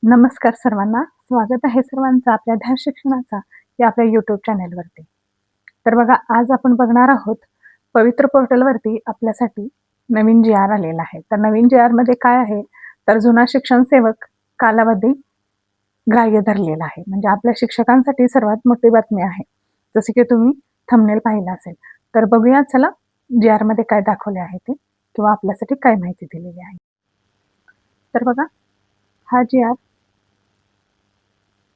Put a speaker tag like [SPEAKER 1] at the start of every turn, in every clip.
[SPEAKER 1] नमस्कार सर्वांना. स्वागत आहे सर्वांचं आपल्या ध्यान शिक्षणाचा या आपल्या YouTube चॅनेलवरती. तर बघा, आज आपण बघणार आहोत पवित्र पोर्टलवरती आपल्यासाठी नवीन जी-आर आलेला आहे. तर नवीन जी-आरमध्ये काय आहे, तर जुना शिक्षण सेवक कालावधी ग्राह्य धरलेला आहे. म्हणजे आपल्या शिक्षकांसाठी सर्वात मोठी बातमी आहे. जसे की तुम्ही थंबनेल पाहिलं असेल. तर बघूया चला जी-आरमध्ये काय दाखवले आहे ते किंवा आपल्यासाठी काय माहिती दिलेली आहे. तर बघा, हा जी-आर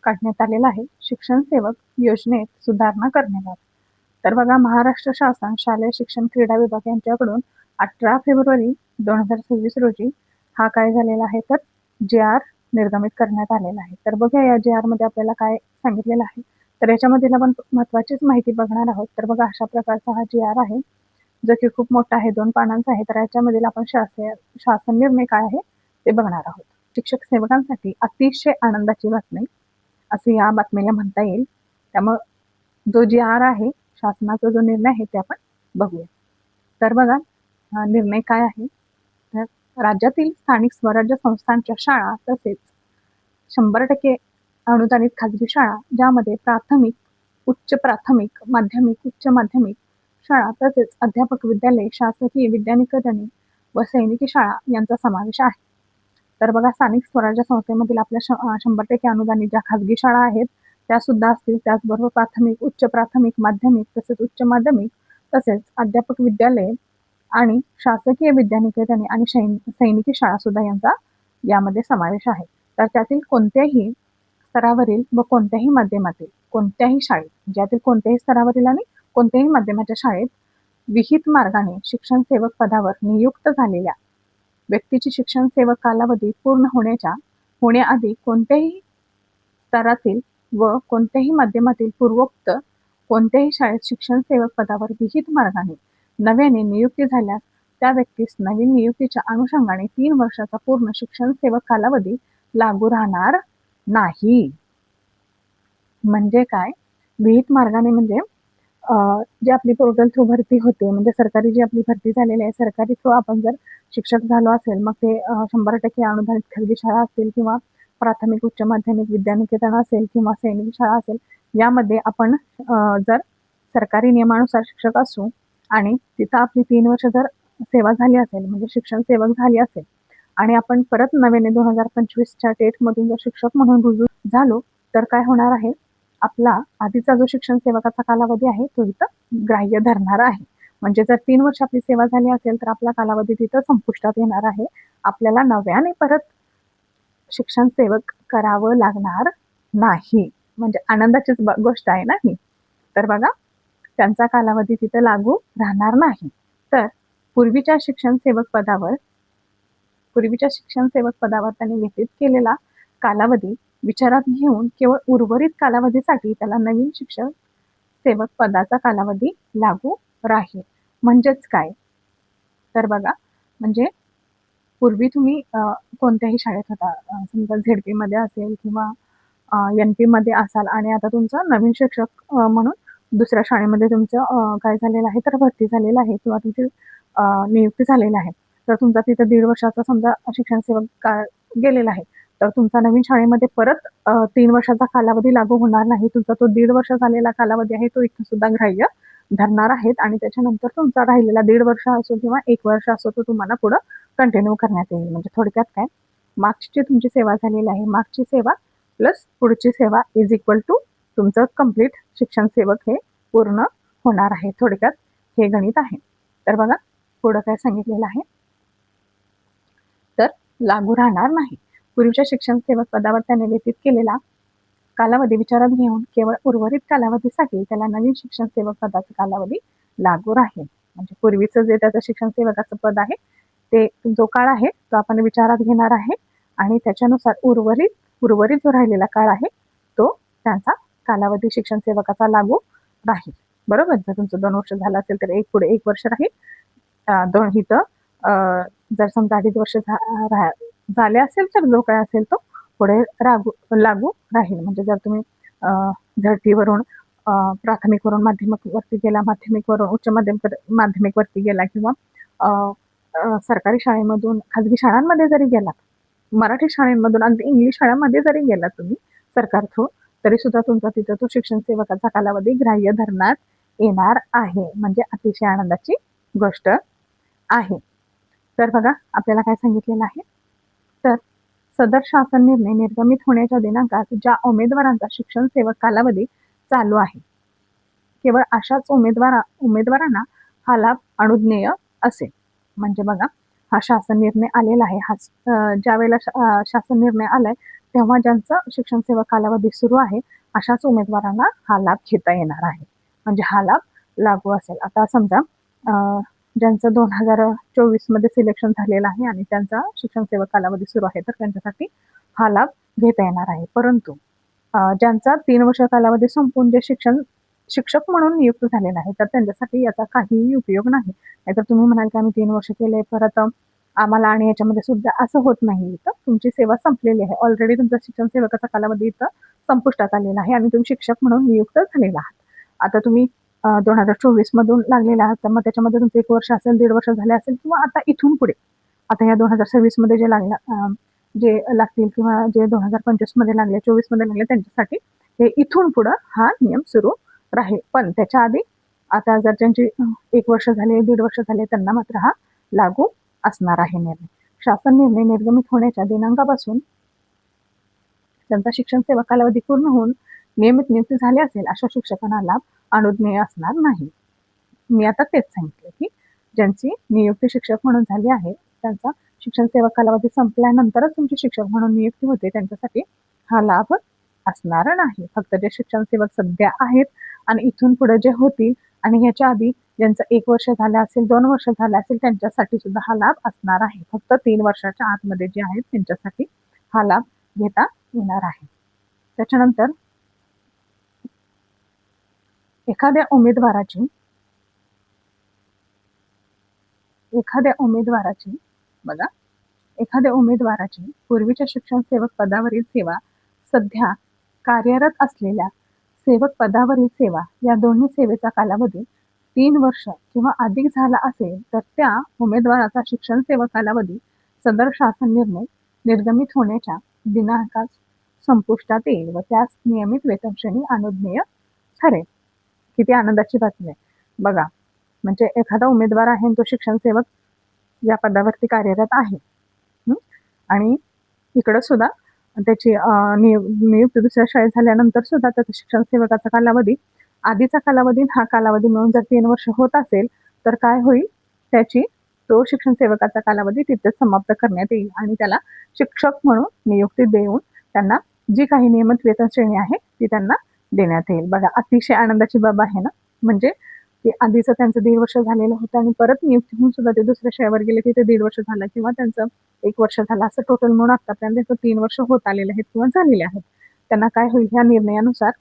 [SPEAKER 1] काढण्यात आलेला आहे शिक्षण सेवक योजनेत सुधारणा करण्याबाबत. तर बघा, महाराष्ट्र शासन शालेय शिक्षण क्रीडा विभाग यांच्याकडून 18 फेब्रुवारी 2026 रोजी हा काय झालेला आहे, तर जी-आर निर्गमित करण्यात आलेला आहे. तर बघा, या जी-आर मध्ये आपल्याला काय सांगितलेलं आहे, तर याच्यामधील आपण महत्वाचीच माहिती बघणार आहोत. तर बघा, अशा प्रकारचा हा जी-आर आहे जो की खूप मोठा आहे, 2 पानांचा आहे. तर याच्यामधील आपण शासन निर्णय काय आहे ते बघणार आहोत. शिक्षक सेवकांसाठी अतिशय आनंदाची बातमी असं या बातमीला म्हणता येईल. त्यामुळं जो जी-आर आहे, शासनाचा जो निर्णय आहे ते आपण बघूया. तर बघा, निर्णय काय आहे, तर राज्यातील स्थानिक स्वराज्य संस्थांच्या शाळा तसेच 100% अनुदानित खाजगी शाळा ज्यामध्ये प्राथमिक, उच्च प्राथमिक, माध्यमिक, उच्च माध्यमिक शाळा तसेच अध्यापक विद्यालय, शासकीय विद्यानिकेतने व सैनिकी शाळा यांचा समावेश आहे. तर बघा, स्थानिक स्वराज्य संस्थेमधील आपल्या 100% अनुदानित ज्या खाजगी शाळा आहेत त्या सुद्धा असतील. त्याचबरोबर प्राथमिक, उच्च प्राथमिक, माध्यमिक तसेच उच्च माध्यमिक तसेच अध्यापक विद्यालय आणि शासकीय विद्यानिकेतने आणि सैनिकी शाळा सुद्धा यांचा यामध्ये समावेश आहे. तर त्यातील कोणत्याही स्तरावरील व कोणत्याही माध्यमातील कोणत्याही शाळेत, ज्यातील कोणत्याही स्तरावरील आणि कोणत्याही माध्यमाच्या शाळेत विहित मार्गाने शिक्षण सेवक पदावर नियुक्त झालेल्या व्यक्तीची शिक्षण सेवक कालावधी पूर्ण होण्याआधी कोणत्याही स्तरातील व कोणत्याही माध्यमातील पूर्वोक्त कोणत्याही शाळेत शिक्षण सेवक पदावर विहित मार्गाने नव्याने नियुक्ती झाल्यास त्या व्यक्तीस नवीन नियुक्तीच्या अनुषंगाने 3 वर्षाचा पूर्ण शिक्षण सेवक कालावधी लागू राहणार नाही. म्हणजे काय, विहित मार्गाने म्हणजे जी आपली पोर्टल थ्रू भरती होते, म्हणजे सरकारी जी आपली भरती झालेली आहे, सरकारी थ्रू आपण जर शिक्षक झालो असेल, मग ते 100% अनुदानित खाजगी शाळा असतील किंवा प्राथमिक, उच्च माध्यमिक विद्यानिकेतन असेल किंवा सैनिक शाळा असेल, यामध्ये आपण जर सरकारी नियमानुसार शिक्षक असू आणि तिथं आपली 3 वर्ष जर सेवा झाली असेल, म्हणजे शिक्षण सेवक झाली असेल आणि आपण परत नव्याने 2025च्या टेटमधून जर शिक्षक म्हणून रुजू झालो, तर काय होणार आहे, आपला आधीचा जो शिक्षण सेवकाचा कालावधी आहे तो इथं ग्राह्य धरणार आहे. म्हणजे जर 3 वर्ष आपली सेवा झाली असेल तर आपला कालावधी तिथं संपुष्टात येणार आहे. आपल्याला नव्याने परत शिक्षण सेवक करावं लागणार नाही. म्हणजे आनंदाचीच गोष्ट आहे ना ही. तर बघा, त्यांचा कालावधी तिथं लागू राहणार नाही. तर पूर्वीच्या शिक्षण सेवक पदावर त्यांनी व्यतीत केलेला कालावधी विचारात घेऊन केवळ उर्वरित कालावधीसाठी त्याला नवीन शिक्षक सेवक पदाचा कालावधी लागू राहील. म्हणजेच काय, तर बघा, म्हणजे पूर्वी तुम्ही कोणत्याही शाळेत होता, समजा झेडपी मध्ये असेल किंवा NP मध्ये असाल आणि आता तुमचं नवीन शिक्षक म्हणून दुसऱ्या शाळेमध्ये तुमचं काय झालेलं आहे, तर भरती झालेलं आहे किंवा तुमची नियुक्ती झालेली आहे. तर तुमचा तिथं 1.5 वर्षाचा समजा शिक्षण सेवक काळ गेलेला आहे, तर तुमचा नवीन शाळेमध्ये परत 3 वर्षाचा कालावधी लागू होणार नाही. तुमचा तो 1.5 वर्ष झालेला कालावधी आहे तो इथं सुद्धा ग्राह्य धरणार आहेत आणि त्याच्यानंतर तुमचा राहिलेला 1.5 वर्ष असो किंवा 1 वर्ष असो तो तुम्हाला पुढं कंटिन्यू करण्यात येईल. म्हणजे थोडक्यात काय, मागची तुमची सेवा झालेली आहे, मागची सेवा प्लस पुढची सेवा इज इक्वल टू तुमचं कंप्लीट शिक्षण सेवक हे पूर्ण होणार आहे. थोडक्यात हे गणित आहे. तर बघा, पुढं काय सांगितलेलं आहे, तर लागू राहणार नाही. पूर्वीच्या शिक्षण सेवक पदावर त्याने व्यतीत केलेला कालावधी विचारात घेऊन केवळ उर्वरित कालावधीसाठी त्याला नवीन शिक्षण सेवक पदाचा कालावधी लागू राहील. म्हणजे पूर्वीचं जे त्याचं शिक्षण सेवकाचं पद आहे ते जो काळ आहे तो आपण विचारात घेणार आहे आणि त्याच्यानुसार उर्वरित जो राहिलेला काळ आहे तो त्यांचा कालावधी शिक्षण सेवकाचा लागू राहील. बरोबर, जर तुमचं 2 वर्ष झालं असेल तर पुढे 1 वर्ष राहील. 2 इथं जर समजा 2.5 वर्ष झाले असेल तर जो काय असेल तो पुढे लागू राहील. म्हणजे जर तुम्ही झडपीवरून प्राथमिकवरून माध्यमिकवरती गेला, माध्यमिकवरून उच्च माध्यमिकवरती गेला किंवा सरकारी शाळेमधून खाजगी शाळांमध्ये जरी गेला मराठी शाळेमधून अगदी इंग्लिश शाळांमध्ये जरी गेला तुम्ही सरकार थ्रू, तरी सुद्धा तुमचा तिथं तो शिक्षण सेवकाचा कालावधी ग्राह्य धरण्यात येणार आहे. म्हणजे अतिशय आनंदाची गोष्ट आहे. तर बघा आपल्याला काय सांगितलेलं आहे, तर सदर शासन निर्णय निर्गमित होण्याच्या दिनांकात ज्या उमेदवारांचा शिक्षण सेवक कालावधी चालू आहे, केवळ अशाच उमेदवारांना हा लाभ अनुज्ञेय असेल. म्हणजे बघा हा शासन निर्णय आलेला आहे, हा ज्या वेळेला शासन निर्णय आलाय तेव्हा ज्यांचा शिक्षण सेवा कालावधी सुरू आहे अशाच उमेदवारांना हा लाभ घेता येणार आहे. म्हणजे हा लाभ लागू असेल. आता समजा ज्यांचं 2024 मध्ये सिलेक्शन झालेलं आहे आणि त्यांचा शिक्षण सेवा कालावधी सुरू आहे, तर त्यांच्यासाठी हा लाभ घेता येणार आहे. परंतु ज्यांचा 3 वर्ष कालावधी संपून जे शिक्षक म्हणून नियुक्त झालेला आहे, तर त्यांच्यासाठी याचा काहीही उपयोग नाही. नाहीतर तुम्ही म्हणाल की आम्ही 3 वर्ष केले, परत आम्हाला आणि याच्यामध्ये सुद्धा असं होत नाही. तर तुमची सेवा संपलेली आहे. ऑलरेडी तुमचा शिक्षण सेवकाचा कालावधी इथं संपुष्टात आलेला आहे आणि तुम्ही शिक्षक म्हणून नियुक्त झालेला आहात. आता तुम्ही 2024 मधून लागलेला आहात, तर मग त्याच्यामध्ये तुमचं 1 वर्ष असेल, 1.5 वर्ष झाले असेल, किंवा आता इथून पुढे आता या 2026 मध्ये जे लागतील किंवा जे 2025 मध्ये लागले, 24 मध्ये लागले, त्यांच्यासाठी हे इथून पुढे हा नियम सुरू राहील. पण त्याच्या आधी आता जर ज्यांची 1 वर्ष झाले, 1.5 वर्ष झाले, त्यांना मात्र हा लागू असणार आहे निर्णय. शासन निर्णय निर्गमित होण्याच्या दिनांकापासून त्यांचा शिक्षण सेवा कालावधी पूर्ण होऊन नियमित नियुक्ती झाली असेल अशा शिक्षकांना लाभ अनुज्ञेय असणार नाही. मी आता तेच सांगितले की ज्यांची नियुक्ती शिक्षक म्हणून झाली आहे, त्यांचा शिक्षण सेवा कालावधी संपल्यानंतरच तुमची शिक्षक म्हणून नियुक्ती होते, त्यांच्यासाठी हा लाभ असणार नाही. फक्त जे शिक्षण सेवक सध्या आहेत आणि इथून पुढे जे होतील आणि ह्याच्या आधी ज्यांचं 1 वर्ष झालं असेल, 2 वर्ष झालं असेल, त्यांच्यासाठी सुद्धा हा लाभ असणार आहे. फक्त 3 वर्षाच्या आतमध्ये जे आहेत त्यांच्यासाठी हा लाभ घेता येणार आहे. त्याच्यानंतर एखाद्या उमेदवाराची पूर्वीच्या शिक्षण सेवक पदावरील सेवा सध्या कार्यरत असलेल्या सेवक पदावरील सेवा या दोन्ही सेवेचा कालावधी 3 वर्ष किंवा अधिक झाला असेल, तर त्या उमेदवाराचा शिक्षण सेवा कालावधी सदर शासन निर्णय निर्गमित होण्याच्या दिनांकास संपुष्टात येईल व त्यास नियमित वेतनश्रेणी अनुज्ञेय ठरेल. किती आनंदाची बातमी आहे बघा. म्हणजे एखादा उमेदवार आहे, तो शिक्षण सेवक या पदावरती कार्यरत आहे आणि इकडं सुद्धा त्याची नियुक्ती दुसऱ्या शाळेत झाल्यानंतर सुद्धा त्याचा शिक्षण सेवकाचा कालावधी आधीचा कालावधी हा कालावधी मिळून जर 3 वर्ष होत असेल, तर काय होईल, तो शिक्षण सेवकाचा कालावधी तिथेच समाप्त करण्यात येईल आणि त्याला शिक्षक म्हणून नियुक्ती देऊन त्यांना जी काही नियमित वेतन श्रेणी आहे ती त्यांना देण्यात येईल. बघा अतिशय आनंदाची बाब आहे ना. म्हणजे की आधीचं त्यांचं 1.5 वर्ष झालेलं होतं आणि परत नियुक्ती होऊन सुद्धा ते दुसऱ्या शाळेवर गेले की ते 1.5 वर्ष झालं किंवा त्यांचं 1 वर्ष झालं, असं टोटल म्हणून आतापर्यंत 3 वर्ष होत आलेले आहेत किंवा झालेले आहेत. त्यांना काय होईल, ह्या निर्णयानुसार,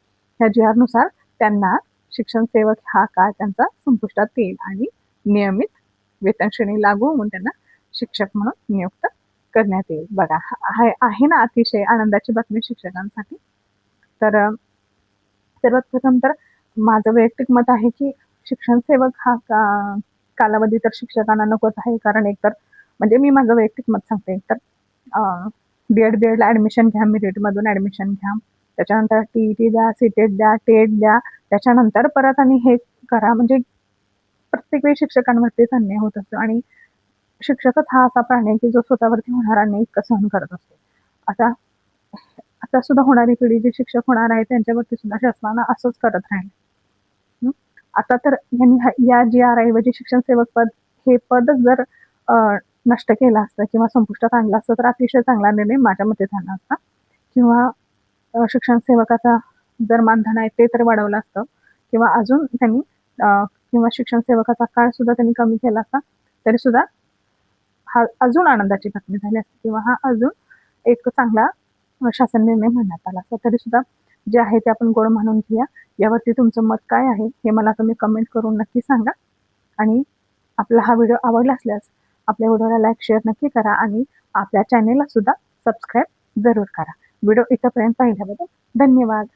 [SPEAKER 1] ह्या जी आर नुसार त्यांना शिक्षण सेवक हा काळ त्यांचा संपुष्टात येईल आणि नियमित वेतन श्रेणी लागू होऊन त्यांना शिक्षक म्हणून नियुक्त करण्यात येईल. बघा आहे ना अतिशय आनंदाची बातमी शिक्षकांसाठी. तर सर्वात प्रथम तर माझं वैयक्तिक मत आहे की शिक्षण सेवक हा कालावधी तर शिक्षकांना नकोच आहे. कारण एकतर म्हणजे मी माझं वैयक्तिक मत सांगते, एकतर बीएडला ऍडमिशन घ्या, मेरिटमधून ऍडमिशन घ्या, त्याच्यानंतर टीईटी द्या, सीटेट द्या, टेट द्या, त्याच्यानंतर परत आणि हे करा. म्हणजे प्रत्येक वेळी शिक्षकांवरतीच अन्याय होत असतो आणि शिक्षकच हा असा प्राणी आहे की जो स्वतःवरती होणारा अन्याय इतकं सहन करत असतो. आता सुद्धा होणारी पिढी जे शिक्षक होणार आहे त्यांच्यावरती सुद्धा शासनानं असंच करत राहील. आता तर यांनी या जी आर ऐवजी शिक्षण सेवक पद हे पदच जर नष्ट केलं असतं किंवा संपुष्टात आणलं असतं, तर अतिशय चांगला निर्णय माझ्या मते झाला असता. किंवा शिक्षण सेवकाचा जर मानधन आहे ते तर वाढवलं असतं किंवा अजून त्यांनी किंवा शिक्षण सेवकाचा काळ सुद्धा त्यांनी कमी केला असता, तरी सुद्धा हा अजून आनंदाची बातमी झाली असते किंवा हा अजून एक चांगला शासन निर्णय म्हणण्यात आला असता. तरी सुद्धा जे आहे ते आपण गोड म्हणून घेऊया. यावरती तुमचं मत काय आहे हे मला तुम्ही कमेंट करून नक्की सांगा. आणि आपला हा व्हिडिओ आवडला असल्यास आपल्या व्हिडिओला लाईक, शेअर नक्की करा आणि आपल्या चॅनेलला सुद्धा सबस्क्राईब जरूर करा. व्हिडिओ इथंपर्यंत पाहिल्याबद्दल धन्यवाद.